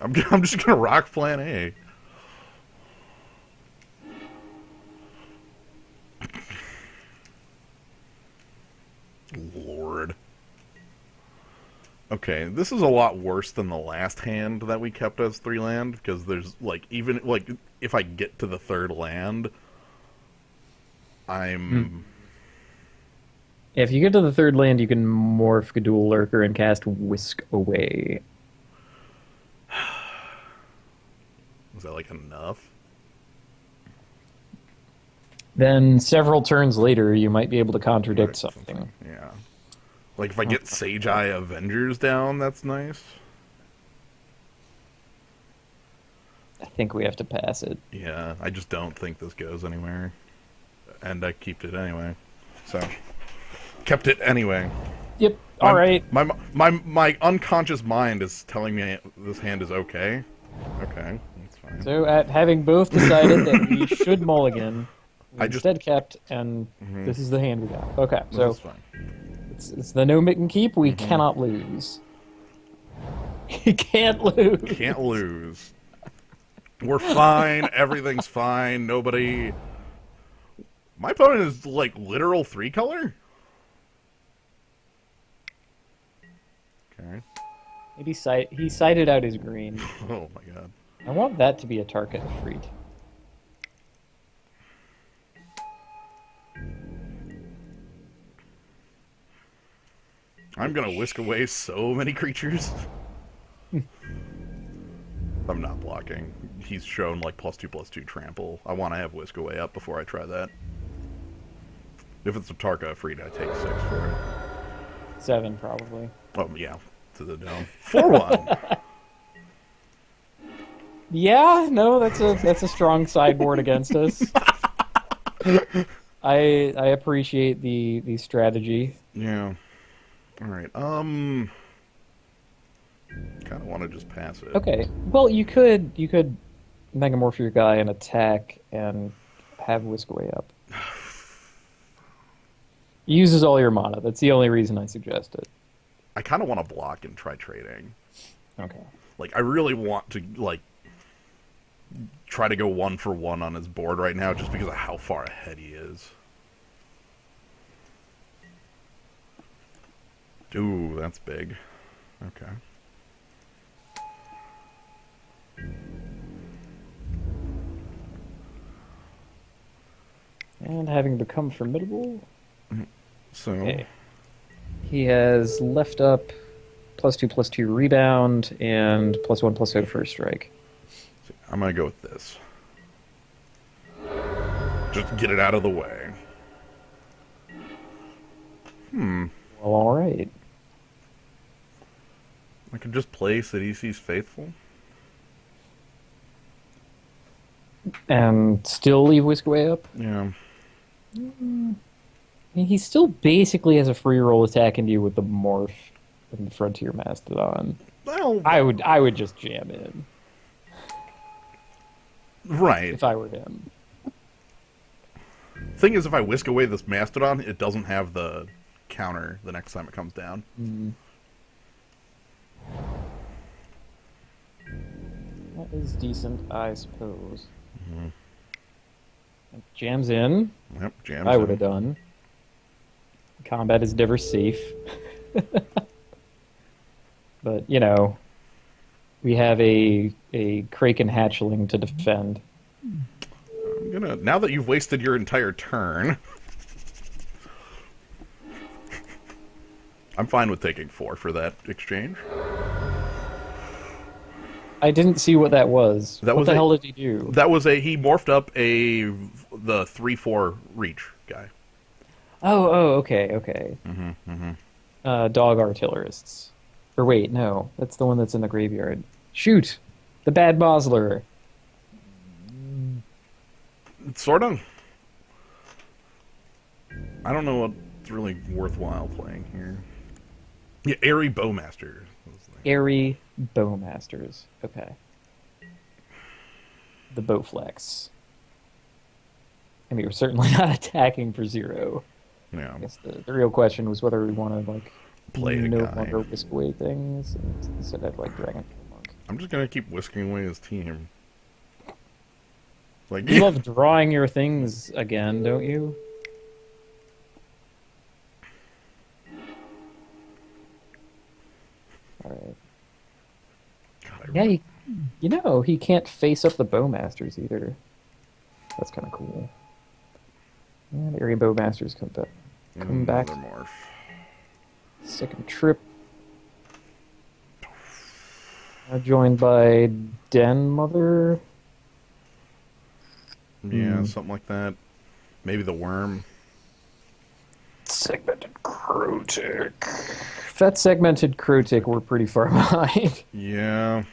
I'm just gonna rock Plan A. Lord. Okay, this is a lot worse than the last hand that we kept as 3 land, because there's, like, even, like, if I get to the 3rd land, I'm... If you get to the 3rd land, you can morph Gadul Lurker and cast Whisk Away. Is that, like, enough? Then, several turns later, you might be able to contradict Right, something. Yeah. Like, if I get Sage Eye Avengers down, that's nice. I think we have to pass it. Yeah, I just don't think this goes anywhere. And I kept it anyway. So, kept it anyway. Yep, alright. My unconscious mind is telling me this hand is okay. Okay, that's fine. So, at having both decided that we should mulligan, we I just- instead kept, and this is the hand we got. Okay, This so is fine. it's the no mitt and keep. We cannot lose. You can't lose. Can't lose. We're fine. Everything's fine. Nobody. My opponent is like literal 3-color. Okay. Maybe he cited out his green. Oh my god. I want that to be a Tarkir Freed. I'm gonna whisk away so many creatures. I'm not blocking. He's shown like +2/+2 trample. I want to have whisk away up before I try that. If it's a Tarka Freed, I take 6 for it. 7, probably. Oh yeah, to the dome. 4/1. Yeah, no, that's a strong sideboard against us. I appreciate the strategy. Yeah. All right. Kind of want to just pass it. Okay. Well, you could Megamorph your guy and attack and have Whisk Away up. He uses all your mana. That's the only reason I suggest it. I kind of want to block and try trading. Okay. Like, I really want to, like, try to go 1-for-1 on his board right now just because of how far ahead he is. Ooh, that's big. Okay. And having become formidable, So, okay. He has left up +2/+2 rebound and +1/+0 first strike. I'm going to go with this. Just get it out of the way. Well, all right. I could just play Sidisi's Faithful. And still leave Whisk Away up? Yeah. I mean, he still basically has a free roll attacking you with the Morph and the Frontier Mastodon. Well, I would just jam in right. if I were him. Thing is, if I whisk away this Mastodon, it doesn't have the counter the next time it comes down. That is decent, I suppose. Jams in. Yep, jams. I would have done. Combat is never safe. But, you know, we have a Kraken hatchling to defend. I'm gonna, now that you've wasted your entire turn, I'm fine with taking 4 for that exchange. I didn't see what that was. That what was the a- hell did he do? That was he morphed up the 3/4 reach guy. Oh, okay. Dog artillerists. Or wait, no, that's the one that's in the graveyard. Shoot! The Bad Bosler. Sort of. I don't know what's really worthwhile playing here. Yeah, Airy Bowmaster. Airy Bowmasters. Okay. The Bowflex. I mean, we're certainly not attacking for 0. Yeah. I guess the real question was whether we want to, like, Play the no guy. longer whisk away things instead of, like, Dragon Monk. I'm just gonna keep whisking away his team. Like, You love drawing your things again, don't you? Alright. God, Yeah, you know, he can't face up the Bowmasters either. That's kind of cool. And Area Bowmasters come back. Come back. Another morph. Second trip. Joined by Den Mother. Yeah, something like that. Maybe the worm. Segmented Crotic. If that's segmented Crotic, we're pretty far behind. Yeah.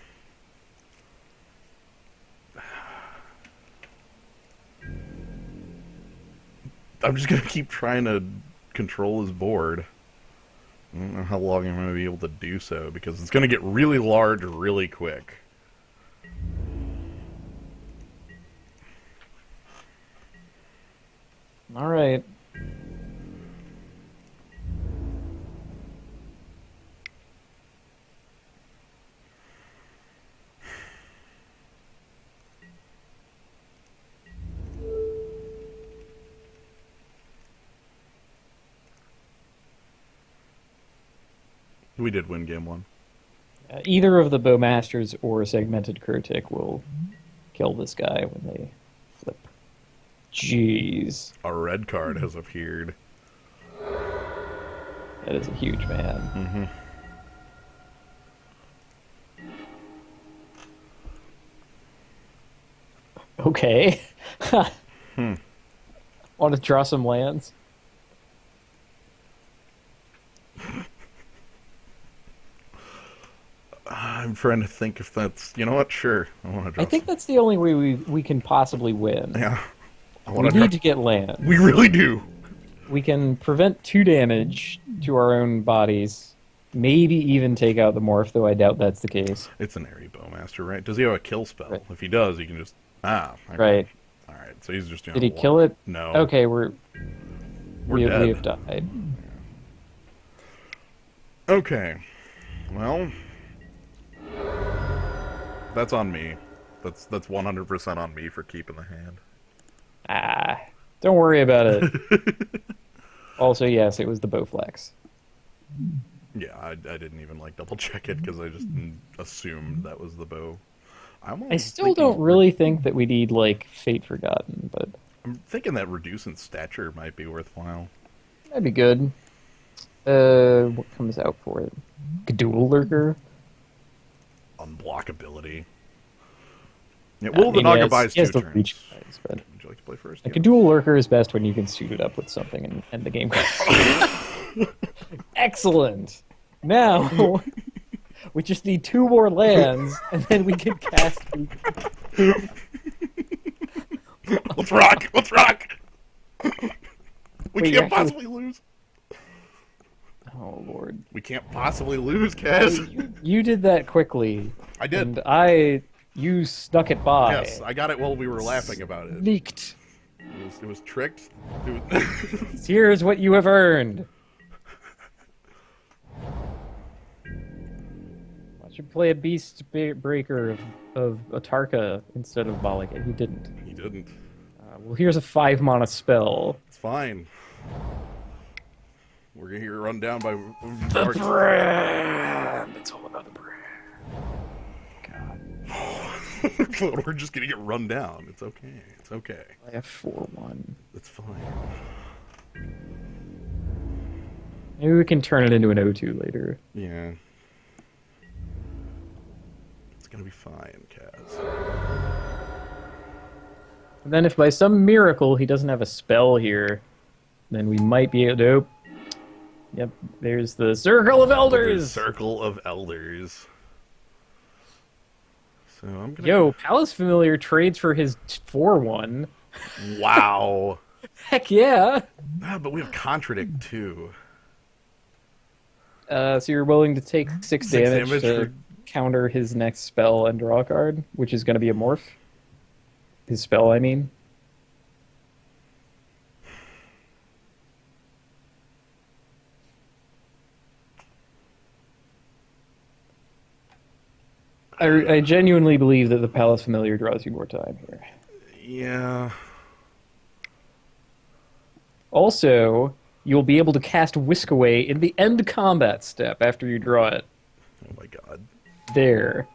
I'm just gonna keep trying to control his board. I don't know how long I'm gonna be able to do so because it's gonna get really large really quick. All right. We did win game one. Either of the Bowmasters or Segmented Kurtik will kill this guy when they flip. Jeez. A red card has appeared. That is a huge man. Okay. Want to draw some lands? I'm trying to think if that's... You know what? Sure. I want to draw I think that's the only way we can possibly win. Yeah. I We wanna need draw... to get land. We really do. We can prevent 2 damage to our own bodies. Maybe even take out the morph, though I doubt that's the case. It's an Airy Bowmaster, right? Does he have a kill spell? Right. If he does, he can just... Okay. Right. Alright, so he's just doing... Did he kill it? No. Okay, We're we dead. have died. Okay. Well... That's on me. That's 100% on me for keeping the hand. Don't worry about it. Also, yes, it was the Bowflex. Yeah, I didn't even like double check it because I just assumed that was the bow. I still don't really think that we need like Fate Forgotten, but I'm thinking that reducing stature might be worthwhile. that'd be good. What comes out for it? Dual Lurker. Unblockability. Yeah, well, the Naga buys 2 turns. Reach price, but Would you like to play first? like a dual lurker is best when you can suit it up with something and end the game. Excellent. Now we just need 2 more lands, and then we can cast. Let's rock! Let's rock! We Wait, can't actually- possibly lose. Oh Lord! We can't possibly lose, Kaz. You did that quickly. I did. And you snuck it by. Yes, I got it while we were laughing about it. Leaked. It was tricked. It was Here's what you have earned. I should play a Beast Breaker of Atarka instead of Malika. He didn't. He didn't. Well, here's a 5-mana spell. It's fine. We're gonna get run down by The brand. It's all about the brand. God. We're just gonna get run down. It's okay. It's okay. I have 4/1. It's fine. Maybe we can turn it into an O2 later. Yeah. It's gonna be fine, Kaz. And then if by some miracle he doesn't have a spell here, then we might be able to... Yep, there's the Circle of Elders! Circle of Elders. So I'm gonna... Yo, Palace Familiar trades for his 4/1. Wow. Heck yeah! Ah, but we have Contradict too. So you're willing to take 6 damage damage to for- counter his next spell and draw a card, which is going to be a morph? His spell, I mean. I genuinely believe that the Palace Familiar draws you more time here. Yeah. Also, you'll be able to cast Whisk Away in the end combat step after you draw it. Oh my god. There.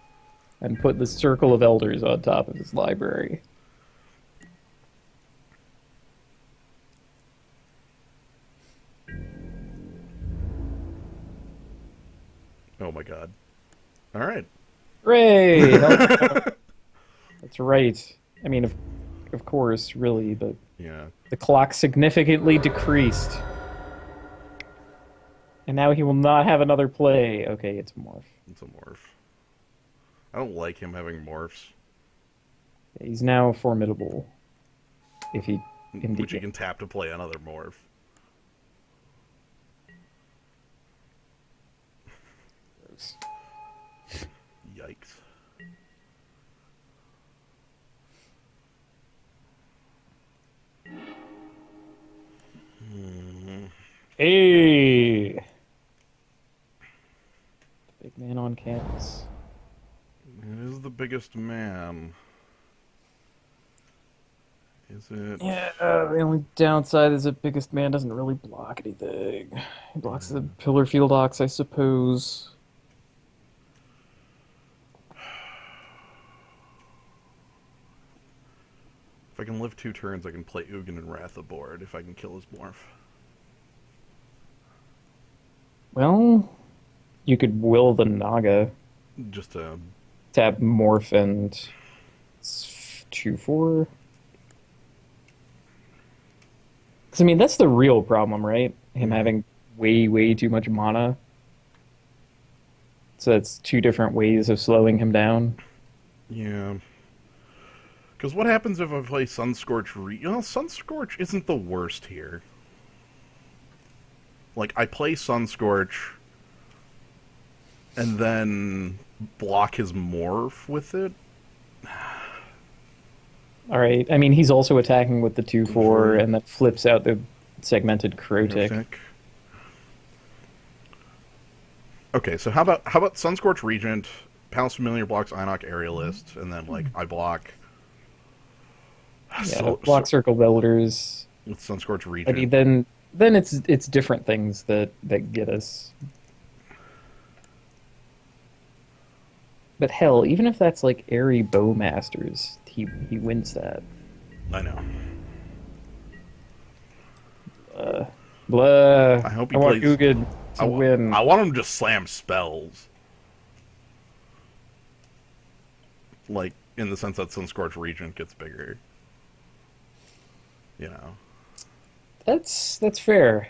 And put the Circle of Elders on top of his library. Oh my god. Alright. Hooray! That's right. I mean, of course, really, but Yeah. the clock significantly decreased. And now he will not have another play. Okay, it's morph. It's a morph. I don't like him having morphs. He's now formidable. If he indeed... Which you can tap to play another morph. Yikes. Hey! Big man on campus. It is the biggest man. Is it? Yeah, the only downside is that biggest man doesn't really block anything. He blocks the pillar field ox, I suppose. If I can live 2 turns, I can play Ugin and Wrath aboard if I can kill his morph. Well, you could will the Naga, Just to... tap morph and 2/4. Because I mean that's the real problem, right? Him having way too much mana. So that's 2 different ways of slowing him down. Yeah. Because what happens if I play Sunscorch Sunscorch isn't the worst here. Like, I play Sunscorch and then block his morph with it. All right. I mean, he's also attacking with the 2/4, and that flips out the segmented Crotic. Okay, so how about Sunscorch Regent, Palace Familiar blocks Einok Aerialist, and then like I block. Yeah, block Circle Builders. With Sunscorch Regent. I mean, then it's different things that get us. But hell, even if that's like Airy Bowmasters, he wins that. I know. Blah. I hope he want plays. Ugin to win. I want him to just slam spells. Like, in the sense that Sunscorch Regent gets bigger. You know. That's fair.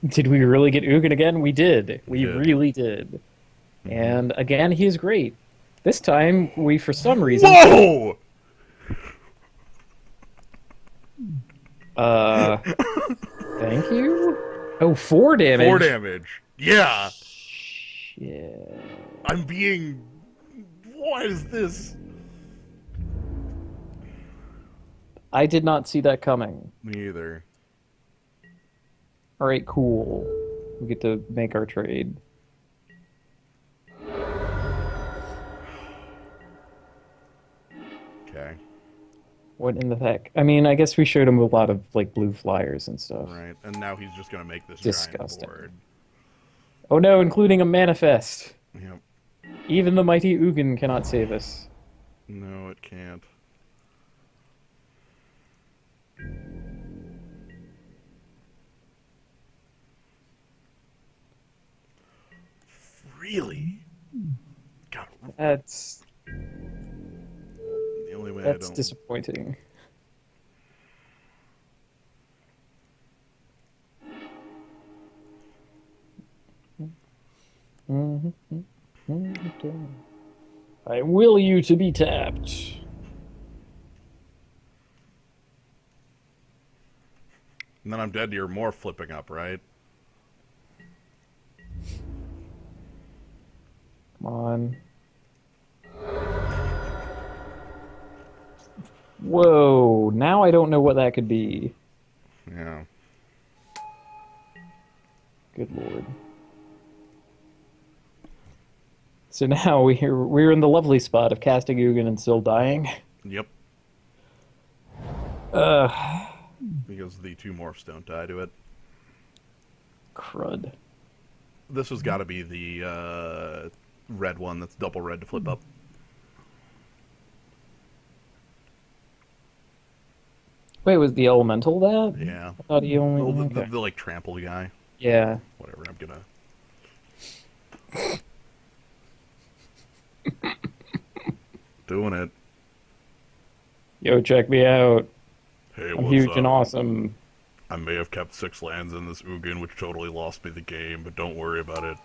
Did we really get Ugin again? We did. We really did. And again, he's great. This time, we, for some reason... Whoa! Thank you? Oh, 4 damage. 4 damage. Yeah. Shit. I'm being... What is this? I did not see that coming. Me either. All right, cool. We get to make our trade. Okay. What in the heck? I mean, I guess we showed him a lot of like blue flyers and stuff. Right, and now he's just gonna make this Disgusting. giant board. Oh no, including a manifest. Yep. Even the mighty Ugin cannot save us. No, it can't. Really? God, That's the only way that's I don't... disappointing. I will you to be tapped. And then I'm dead to your more flipping up, right? Come on. Whoa, now I don't know what that could be. Yeah. Good lord. So now we're in the lovely spot of casting Ugin and still dying. Yep. Because the 2 morphs don't die to it. Crud. This has got to be the red one that's double red to flip up. Wait, was the elemental that? Yeah. I thought he only... Well, okay. the like trample guy. Yeah. Whatever, I'm gonna... Doing it. Yo, check me out. Hey, I'm what's huge up? and awesome. I may have kept 6 lands in this Ugin, which totally lost me the game, but don't worry about it.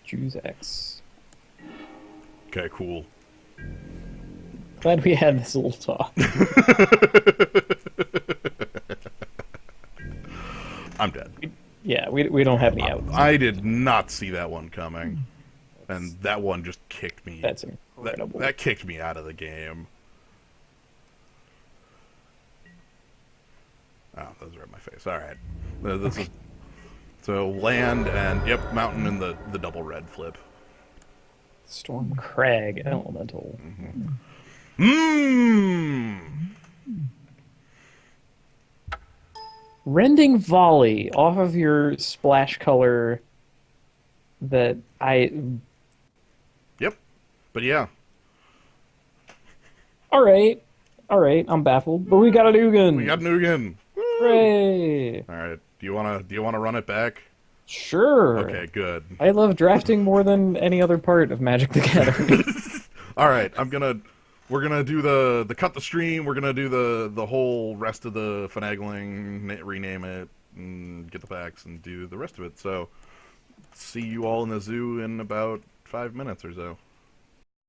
Choose X. Okay, cool. Glad we had this little talk. I'm dead. Yeah, we don't have any outs. I did not see that one coming. And that one just kicked me. That's incredible. That kicked me out of the game. Oh, those are in my face. All right. This is so land and yep, mountain and the double red flip. Storm Crag Elemental. Rending Volley off of your splash color that Yep. But yeah. All right, I'm baffled, but we got a Nugan. We got Nugan. Hooray! All right. Do you wanna run it back? Sure. Okay, good. I love drafting more than any other part of Magic the Gathering. All right, we're gonna do the cut the stream. We're gonna do the whole rest of the finagling, rename it, and get the packs and do the rest of it. So, see you all in the zoo in about 5 minutes or so.